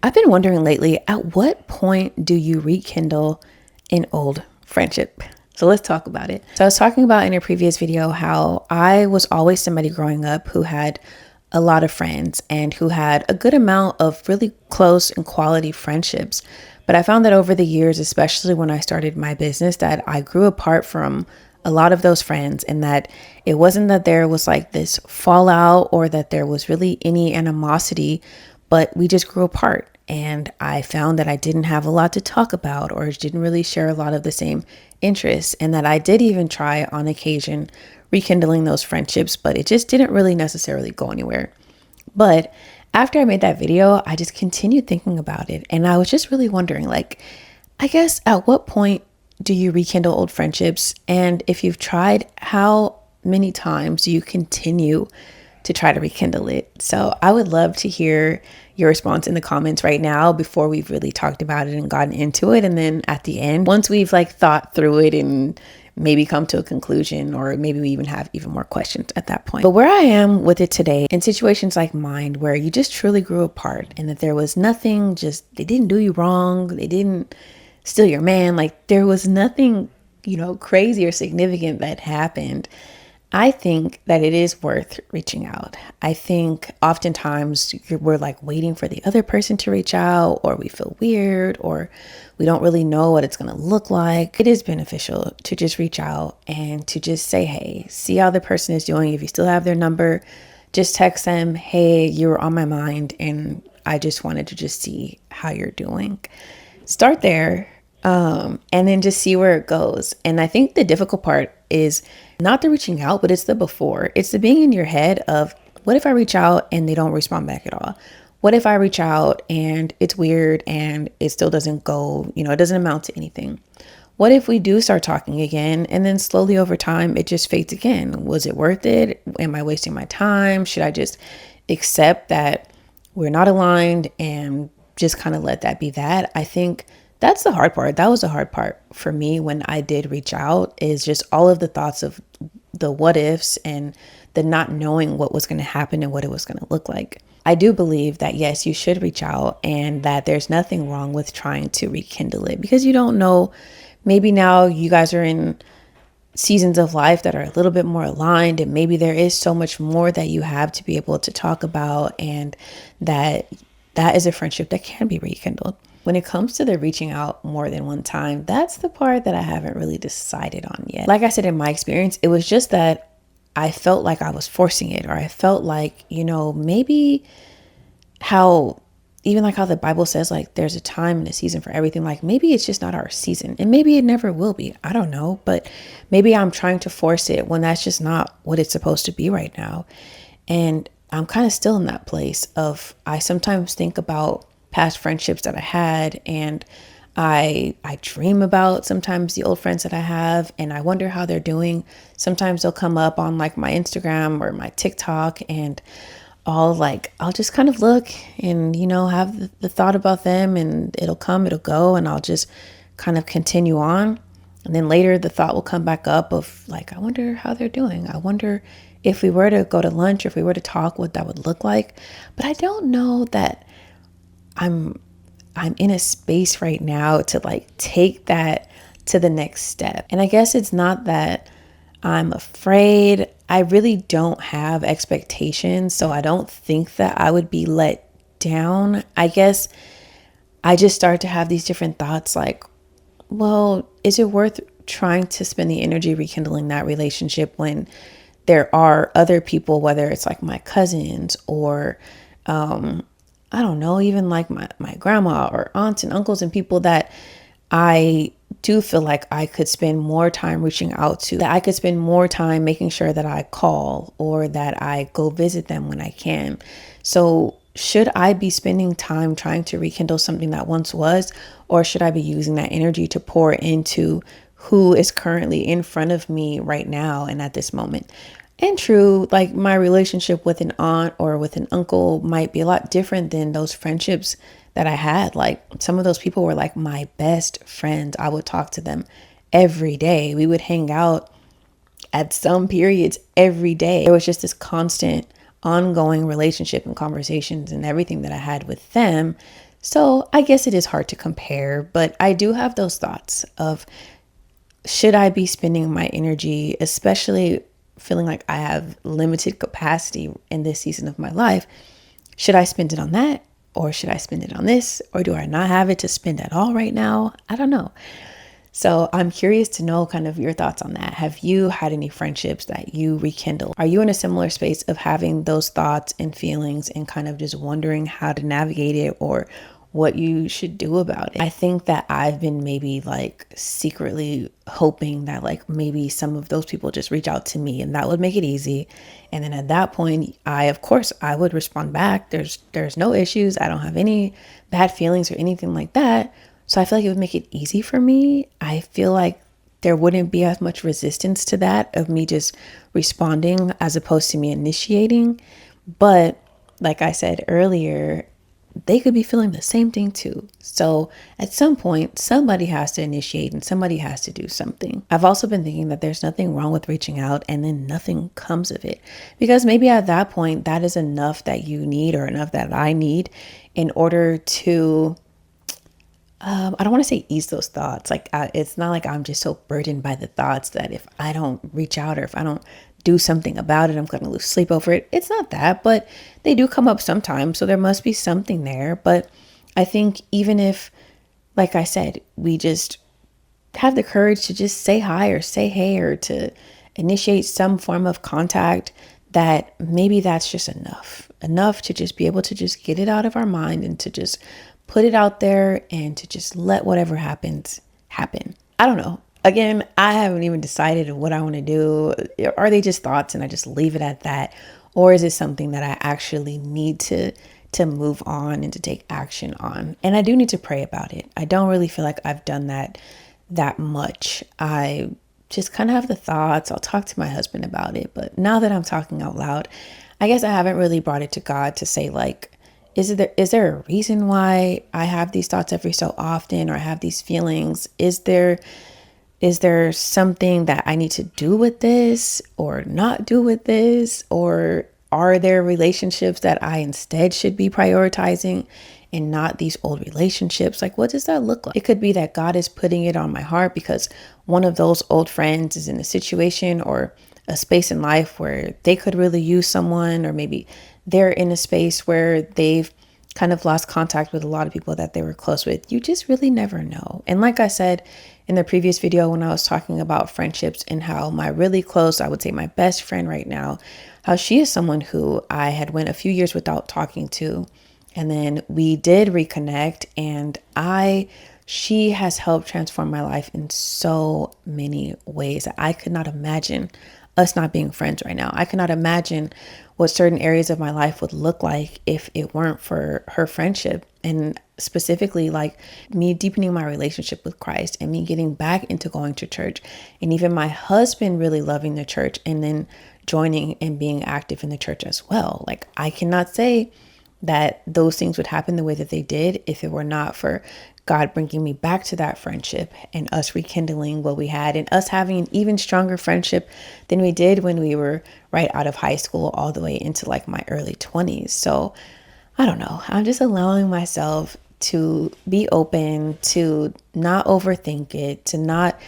I've been wondering lately, at what point do you rekindle an old friendship? So let's talk about it. So I was talking about in a previous video how I was always somebody growing up who had a lot of friends and who had a good amount of really close and quality friendships. But I found that over the years, especially when I started my business, that I grew apart from a lot of those friends, and that it wasn't that there was like this fallout or that there was really any animosity, but we just grew apart. And I found that I didn't have a lot to talk about or didn't really share a lot of the same interests, and that I did even try on occasion rekindling those friendships, but it just didn't really necessarily go anywhere. But after I made that video, I just continued thinking about it. And I was just really wondering, like, I guess at what point do you rekindle old friendships? And if you've tried, how many times do you continue to try to rekindle it? So I would love to hear your response in the comments right now before we've really talked about it and gotten into it. And then at the end, once we've like thought through it and maybe come to a conclusion, or maybe we even have even more questions at that point. But where I am with it today, in situations like mine, where you just truly grew apart and that there was nothing, just they didn't do you wrong, they didn't steal your man, like there was nothing, crazy or significant that happened. I think that it is worth reaching out. I think oftentimes we're like waiting for the other person to reach out, or we feel weird, or we don't really know what it's going to look like. It is beneficial to just reach out and to just say, hey, see how the person is doing. If you still have their number, just text them, hey, you were on my mind and I just wanted to just see how you're doing. Start there. And then just see where it goes. And I think the difficult part is not the reaching out, but it's the before. It's the being in your head of, what if I reach out and they don't respond back at all? What if I reach out and it's weird and it still doesn't go, it doesn't amount to anything? What if we do start talking again and then slowly over time it just fades again? Was it worth it? Am I wasting my time? Should I just accept that we're not aligned and just kind of let that be that? I think that's the hard part. That was the hard part for me when I did reach out, is just all of the thoughts of the what ifs and the not knowing what was going to happen and what it was going to look like. I do believe that, yes, you should reach out and that there's nothing wrong with trying to rekindle it, because you don't know, maybe now you guys are in seasons of life that are a little bit more aligned, and maybe there is so much more that you have to be able to talk about, and that is a friendship that can be rekindled. When it comes to the reaching out more than one time, that's the part that I haven't really decided on yet. Like I said, in my experience, it was just that I felt like I was forcing it, or I felt like, maybe how, even like how the Bible says, like there's a time and a season for everything. Like maybe it's just not our season, and maybe it never will be. I don't know, but maybe I'm trying to force it when that's just not what it's supposed to be right now. And I'm kind of still in that place of, I sometimes think about past friendships that I had, and I dream about sometimes the old friends that I have, and I wonder how they're doing. Sometimes they'll come up on like my Instagram or my TikTok, and I'll just kind of look and have the thought about them, and it'll come, it'll go, and I'll just kind of continue on. And then later the thought will come back up of like, I wonder how they're doing. I wonder if we were to go to lunch, if we were to talk, what that would look like. But I don't know that I'm in a space right now to like take that to the next step. And I guess it's not that I'm afraid. I really don't have expectations, so I don't think that I would be let down. I guess I just start to have these different thoughts like, well, is it worth trying to spend the energy rekindling that relationship when there are other people, whether it's like my cousins or I don't know, even like my grandma or aunts and uncles and people that I do feel like I could spend more time reaching out to, that I could spend more time making sure that I call or that I go visit them when I can. So should I be spending time trying to rekindle something that once was, or should I be using that energy to pour into who is currently in front of me right now and at this moment? And true, like my relationship with an aunt or with an uncle might be a lot different than those friendships that I had. Like some of those people were like my best friends. I would talk to them every day. We would hang out at some periods every day. There was just this constant ongoing relationship and conversations and everything that I had with them. So I guess it is hard to compare, but I do have those thoughts of, should I be spending my energy, especially feeling like I have limited capacity in this season of my life? Should I spend it on that? Or should I spend it on this? Or do I not have it to spend at all right now? I don't know. So I'm curious to know kind of your thoughts on that. Have you had any friendships that you rekindle? Are you in a similar space of having those thoughts and feelings and kind of just wondering how to navigate it or what you should do about it? I think that I've been maybe like secretly hoping that like maybe some of those people just reach out to me and that would make it easy. And then at that point, of course I would respond back. There's no issues. I don't have any bad feelings or anything like that. So I feel like it would make it easy for me. I feel like there wouldn't be as much resistance to that of me just responding as opposed to me initiating. But like I said earlier, they could be feeling the same thing too. So at some point, somebody has to initiate and somebody has to do something. I've also been thinking that there's nothing wrong with reaching out and then nothing comes of it. Because maybe at that point, that is enough that you need or enough that I need in order to I don't want to say ease those thoughts. Like, it's not like I'm just so burdened by the thoughts that if I don't reach out or if I don't do something about it, I'm going to lose sleep over it. It's not that, but they do come up sometimes. So there must be something there. But I think even if, like I said, we just have the courage to just say hi or say hey or to initiate some form of contact, that maybe that's just enough to just be able to just get it out of our mind and to just put it out there and to just let whatever happens happen. I don't know. Again, I haven't even decided what I want to do. Are they just thoughts and I just leave it at that? Or is it something that I actually need to move on and to take action on? And I do need to pray about it. I don't really feel like I've done that much. I just kind of have the thoughts. I'll talk to my husband about it. But now that I'm talking out loud, I guess I haven't really brought it to God to say like, is there a reason why I have these thoughts every so often or I have these feelings? Is there something that I need to do with this or not do with this? Or are there relationships that I instead should be prioritizing and not these old relationships? Like, what does that look like? It could be that God is putting it on my heart because one of those old friends is in a situation or a space in life where they could really use someone, or maybe they're in a space where they've kind of lost contact with a lot of people that they were close with. You just really never know. And like I said in the previous video, when I was talking about friendships and how my really close, I would say my best friend right now, how she is someone who I had went a few years without talking to. And then we did reconnect, and she has helped transform my life in so many ways that I could not imagine us not being friends right now. I cannot imagine what certain areas of my life would look like if it weren't for her friendship, and specifically like me deepening my relationship with Christ and me getting back into going to church, and even my husband really loving the church and then joining and being active in the church as well. Like, I cannot say that those things would happen the way that they did if it were not for God bringing me back to that friendship and us rekindling what we had and us having an even stronger friendship than we did when we were right out of high school all the way into like my early 20s. So I don't know. I'm just allowing myself to be open, to not overthink it, to not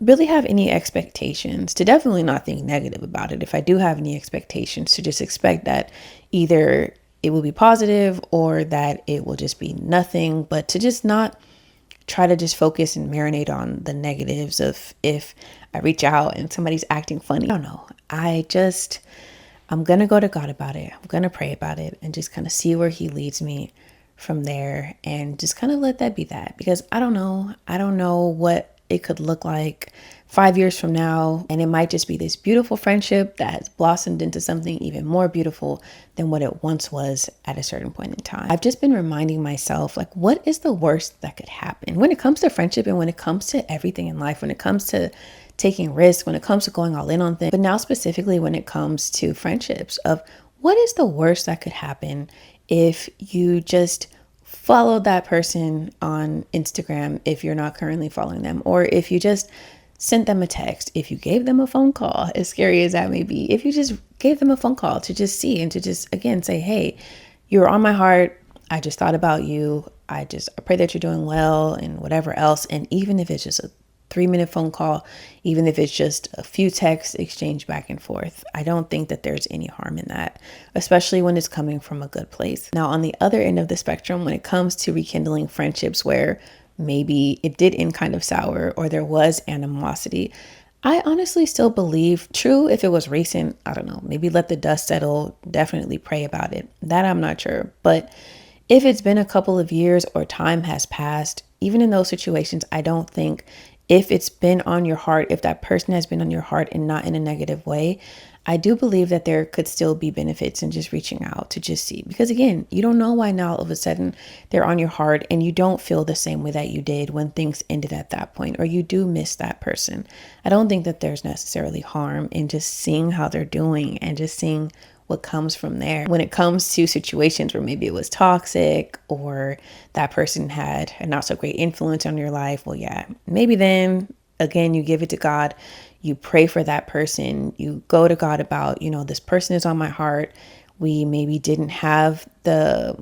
really have any expectations, to definitely not think negative about it. If I do have any expectations, to just expect that either it will be positive or that it will just be nothing, but to just not try to just focus and marinate on the negatives of if I reach out and somebody's acting funny. I don't know. I'm going to go to God about it. I'm going to pray about it and just kind of see where he leads me from there, and just kind of let that be that, because I don't know. I don't know what it could look like 5 years from now. And it might just be this beautiful friendship that has blossomed into something even more beautiful than what it once was at a certain point in time. I've just been reminding myself, like, what is the worst that could happen when it comes to friendship and when it comes to everything in life, when it comes to taking risks, when it comes to going all in on things, but now specifically when it comes to friendships, of what is the worst that could happen if you just follow that person on Instagram if you're not currently following them, or if you just sent them a text, if you gave them a phone call, as scary as that may be, if you just gave them a phone call to just see and to just, again, say, hey, you're on my heart. I just thought about you. I pray that you're doing well and whatever else. And even if it's just a 3-minute phone call, even if it's just a few texts exchanged back and forth, I don't think that there's any harm in that, especially when it's coming from a good place. Now, on the other end of the spectrum, when it comes to rekindling friendships where maybe it did end kind of sour or there was animosity, I honestly still believe, true, if it was recent, I don't know, maybe let the dust settle, definitely pray about it. That I'm not sure. But if it's been a couple of years or time has passed, even in those situations, I don't think, if it's been on your heart, if that person has been on your heart and not in a negative way, I do believe that there could still be benefits in just reaching out to just see. Because again, you don't know why now all of a sudden they're on your heart and you don't feel the same way that you did when things ended at that point, or you do miss that person. I don't think that there's necessarily harm in just seeing how they're doing and just seeing what comes from there. When it comes to situations where maybe it was toxic or that person had a not so great influence on your life, well, yeah, maybe then again, you give it to God, you pray for that person, you go to God about, this person is on my heart. We maybe didn't have the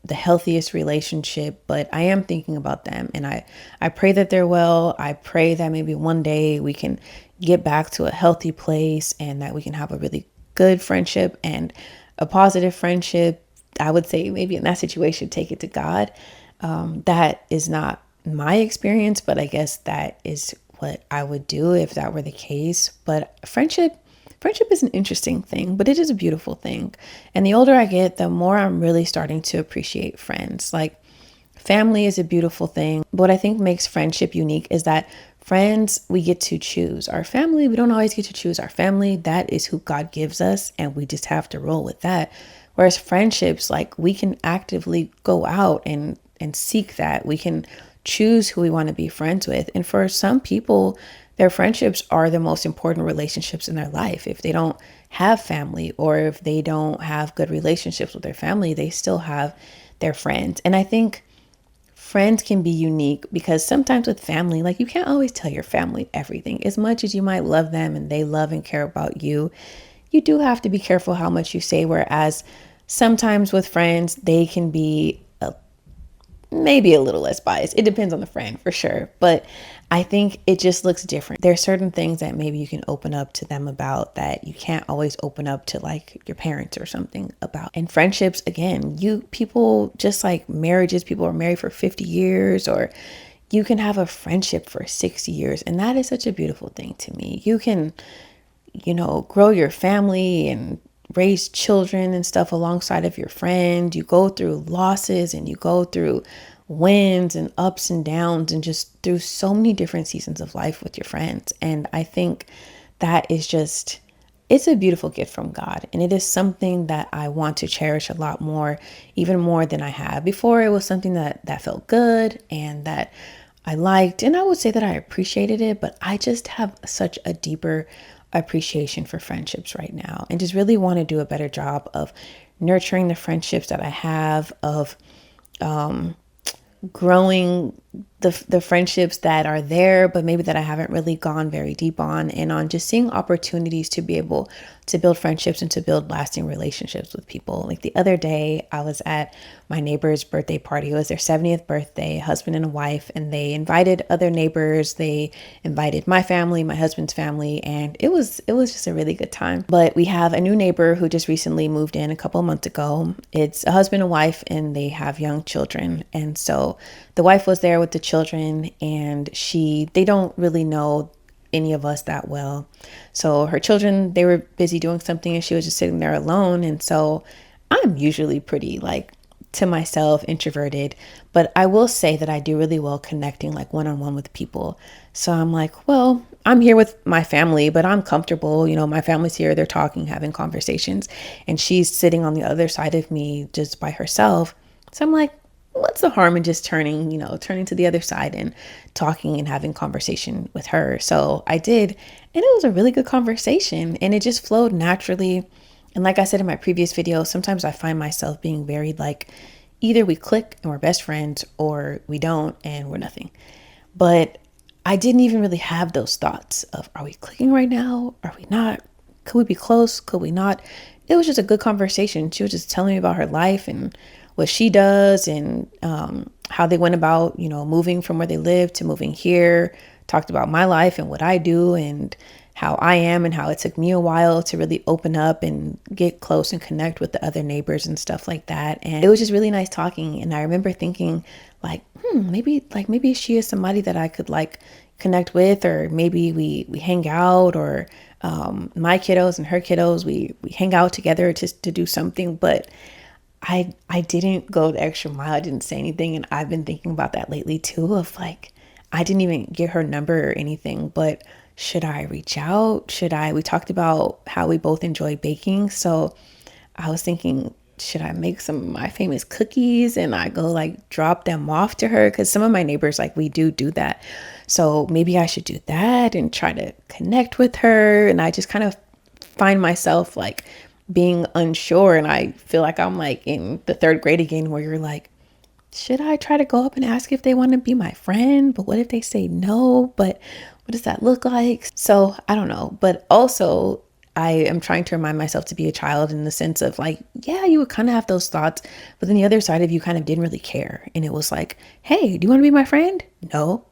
healthiest relationship, but I am thinking about them, and I pray that they're well. I pray that maybe one day we can get back to a healthy place and that we can have a really good friendship and a positive friendship. I would say maybe in that situation, take it to God. That is not my experience, but I guess that is what I would do if that were the case. But friendship is an interesting thing, but it is a beautiful thing. And the older I get, the more I'm really starting to appreciate friends. Like, family is a beautiful thing. But what I think makes friendship unique is that friends, we get to choose. Our family, we don't always get to choose our family. That is who God gives us, and we just have to roll with that. Whereas friendships, like, we can actively go out and seek that. We can choose who we want to be friends with. And for some people, their friendships are the most important relationships in their life. If they don't have family, or if they don't have good relationships with their family, they still have their friends. And I think friends can be unique because sometimes with family, like, you can't always tell your family everything. As much as you might love them and they love and care about you, you do have to be careful how much you say. Whereas sometimes with friends, they can be maybe a little less biased. It depends on the friend for sure. But I think it just looks different. There are certain things that maybe you can open up to them about that you can't always open up to, like, your parents or something about. And friendships, again, people, just like marriages, people are married for 50 years, or you can have a friendship for 60 years. And that is such a beautiful thing to me. You can, grow your family and raise children and stuff alongside of your friend. You go through losses and you go through wins and ups and downs and just through so many different seasons of life with your friends. And I think that is just, it's a beautiful gift from God. And it is something that I want to cherish a lot more, even more than I have. Before, it was something that felt good and that I liked. And I would say that I appreciated it, but I just have such a deeper appreciation for friendships right now, and just really want to do a better job of nurturing the friendships that I have, of growing the friendships that are there, but maybe that I haven't really gone very deep on, and on just seeing opportunities to be able to build friendships and to build lasting relationships with people. Like, the other day, I was at my neighbor's birthday party. It was their 70th birthday, husband and a wife, and they invited other neighbors. They invited my family, my husband's family, and it was just a really good time. But we have a new neighbor who just recently moved in a couple of months ago. It's a husband and wife, and they have young children. And so the wife was there with the children, and they don't really know any of us that well. So her children, they were busy doing something, and she was just sitting there alone. And so I'm usually pretty, like, to myself, introverted, but I will say that I do really well connecting, like, one-on-one with people. So I'm like, well, I'm here with my family, but I'm comfortable. My family's here, they're talking, having conversations, and she's sitting on the other side of me just by herself. So I'm like, what's the harm in just turning to the other side and talking and having conversation with her? So I did, and it was a really good conversation, and it just flowed naturally. And like I said in my previous video, sometimes I find myself being very, like, either we click and we're best friends, or we don't and we're nothing. But I didn't even really have those thoughts of, are we clicking right now? Are we not? Could we be close? Could we not? It was just a good conversation. She was just telling me about her life and what she does and how they went about, moving from where they live to moving here. Talked about my life and what I do and how I am and how it took me a while to really open up and get close and connect with the other neighbors and stuff like that. And it was just really nice talking. And I remember thinking like, maybe she is somebody that I could like connect with, or maybe we hang out, or my kiddos and her kiddos, we hang out together just to do something. But I didn't go the extra mile. I didn't say anything. And I've been thinking about that lately too, of like, I didn't even get her number or anything, but should I reach out? We talked about how we both enjoy baking. So I was thinking, should I make some of my famous cookies and I go like drop them off to her? Because some of my neighbors, like, we do that. So maybe I should do that and try to connect with her. And I just kind of find myself like being unsure. And I feel like I'm like in the third grade again, where you're like, should I try to go up and ask if they want to be my friend? But what if they say no? But what does that look like? So I don't know. But also, I am trying to remind myself to be a child, in the sense of like, yeah, you would kind of have those thoughts, but then the other side of you kind of didn't really care. And it was like, hey, do you want to be my friend? No.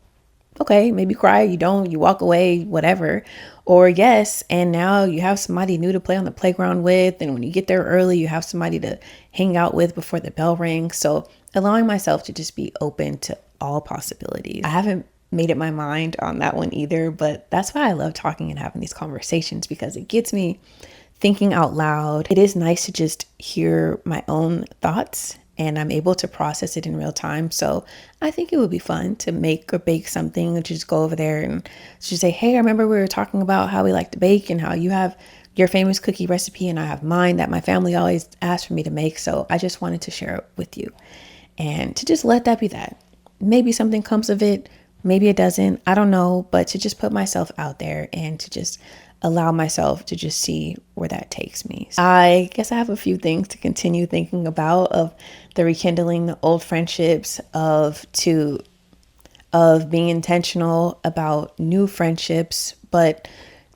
Okay, maybe cry. You don't, you walk away, whatever. Or yes, and now you have somebody new to play on the playground with. And when you get there early, you have somebody to hang out with before the bell rings. So allowing myself to just be open to all possibilities. I haven't made up my mind on that one either, but that's why I love talking and having these conversations, because it gets me thinking out loud. It is nice to just hear my own thoughts, and I'm able to process it in real time. So I think it would be fun to make or bake something, and just go over there and just say, hey, I remember we were talking about how we like to bake and how you have your famous cookie recipe and I have mine that my family always asked for me to make. So I just wanted to share it with you, and to just let that be that. Maybe something comes of it, maybe it doesn't, I don't know, but to just put myself out there and to just allow myself to just see where that takes me. I guess I have a few things to continue thinking about, of the rekindling the old friendships, of being intentional about new friendships. But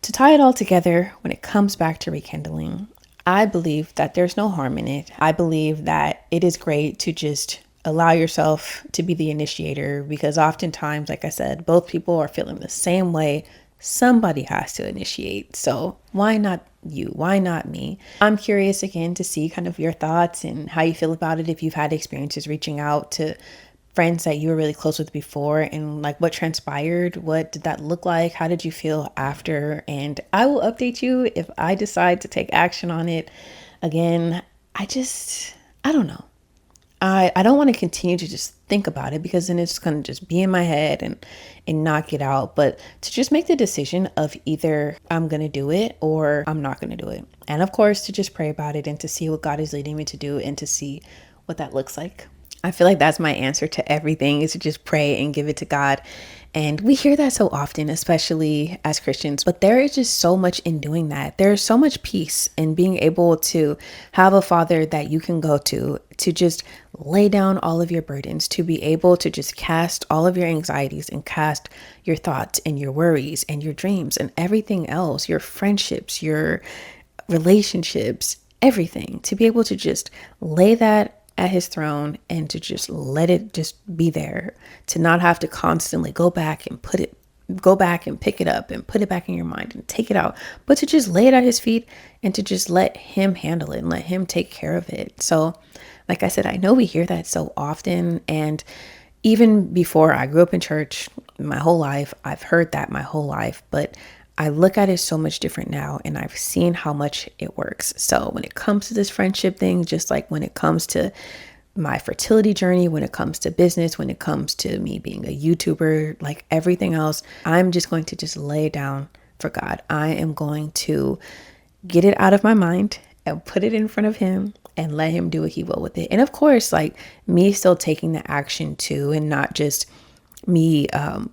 to tie it all together, when it comes back to rekindling, I believe that there's no harm in it. I believe that it is great to just allow yourself to be the initiator, because oftentimes, like I said, both people are feeling the same way. Somebody has to initiate. So why not you? Why not me? I'm curious again to see kind of your thoughts and how you feel about it. If you've had experiences reaching out to friends that you were really close with before, and like what transpired, what did that look like? How did you feel after? And I will update you if I decide to take action on it. Again, I don't know. I don't want to continue to just think about it, because then it's going to just be in my head and not get out. But to just make the decision of either I'm going to do it or I'm not going to do it. And of course, to just pray about it and to see what God is leading me to do and to see what that looks like. I feel like that's my answer to everything, is to just pray and give it to God. And we hear that so often, especially as Christians, but there is just so much in doing that. There's so much peace in being able to have a Father that you can go to just lay down all of your burdens, to be able to just cast all of your anxieties and cast your thoughts and your worries and your dreams and everything else, your friendships, your relationships, everything, to be able to just lay that at his throne and to just let it just be there, to not have to constantly go back and pick it up and put it back in your mind and take it out, but to just lay it at his feet and to just let him handle it and let him take care of it. So like I said, I know we hear that so often, and even before I grew up in church my whole life, I've heard that my whole life, but I look at it so much different now, and I've seen how much it works. So when it comes to this friendship thing, just like when it comes to my fertility journey, when it comes to business, when it comes to me being a YouTuber, like everything else, I'm just going to just lay it down for God. I am going to get it out of my mind and put it in front of him and let him do what he will with it. And of course, like me still taking the action too, and not just me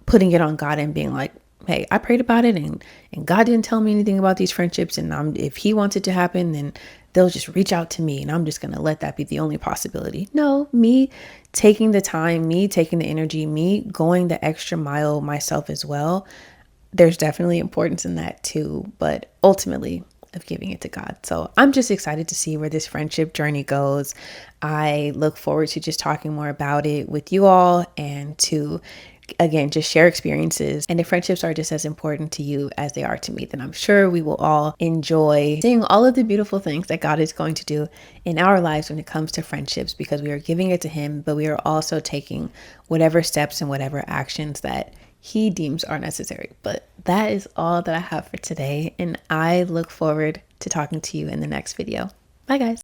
putting it on God and being like, hey, I prayed about it and God didn't tell me anything about these friendships. And if he wants it to happen, then they'll just reach out to me and I'm just going to let that be the only possibility. No, me taking the time, me taking the energy, me going the extra mile myself as well. There's definitely importance in that too. But ultimately, of giving it to God. So I'm just excited to see where this friendship journey goes. I look forward to just talking more about it with you all and to, again, just share experiences. And if friendships are just as important to you as they are to me, then I'm sure we will all enjoy seeing all of the beautiful things that God is going to do in our lives when it comes to friendships, because we are giving it to Him, but we are also taking whatever steps and whatever actions that He deems are necessary. But that is all that I have for today, and I look forward to talking to you in the next video. Bye, guys.